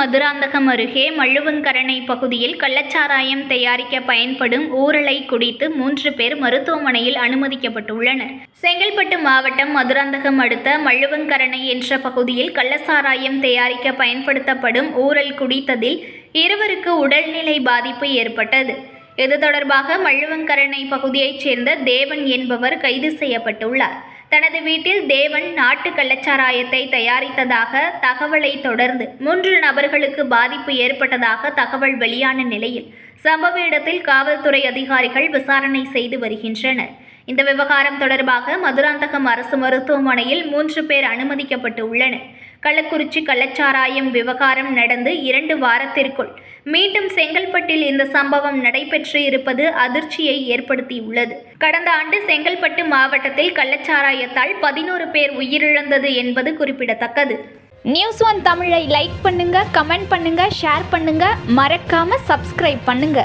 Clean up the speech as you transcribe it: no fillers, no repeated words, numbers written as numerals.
மதுராந்தகம் அருகே மள்ளுவங்கரணை பகுதியில் கள்ளச்சாராயம் தயாரிக்க பயன்படும் ஊரலை குடித்து 3 பேர் மருத்துவமனையில் அனுமதிக்கப்பட்டுள்ளனர். செங்கல்பட்டு மாவட்டம் மதுராந்தகம் அடுத்த மள்ளுவங்கரணை என்ற பகுதியில் கள்ளச்சாராயம் தயாரிக்க பயன்படுத்தப்படும் ஊரல் குடித்ததில் 2 உடல்நிலை பாதிப்பு ஏற்பட்டது. இது தொடர்பாக மள்ளுவங்கரணை பகுதியைச் சேர்ந்த தேவன் என்பவர் கைது செய்யப்பட்டுள்ளார். தனது வீட்டில் தேவன் நாட்டு கள்ளச்சாராயத்தை தயாரித்ததாக தகவலை தொடர்ந்து 3 நபர்களுக்கு பாதிப்பு ஏற்பட்டதாக தகவல் வெளியான நிலையில் சம்பவ இடத்தில் காவல்துறை அதிகாரிகள் விசாரணை செய்து வருகின்றனர். இந்த விவகாரம் தொடர்பாக மதுராந்தகம் அரசு மருத்துவமனையில் 3 பேர் அனுமதிக்கப்பட்டு உள்ளனர். கள்ளக்குறிச்சி கள்ளச்சாராயம் விவகாரம் நடந்து 2 வாரத்திற்குள் மீண்டும் செங்கல்பட்டில் இந்த சம்பவம் நடைபெற்று இருப்பது அதிர்ச்சியை ஏற்படுத்தியுள்ளது. கடந்த ஆண்டு செங்கல்பட்டு மாவட்டத்தில் கள்ளச்சாராயத்தால் 11 பேர் உயிரிழந்தது என்பது குறிப்பிடத்தக்கது. News One தமிழை லைக் பண்ணுங்க, கமெண்ட் பண்ணுங்க, ஷேர் பண்ணுங்க, மறக்காம சப்ஸ்கிரைப் பண்ணுங்க.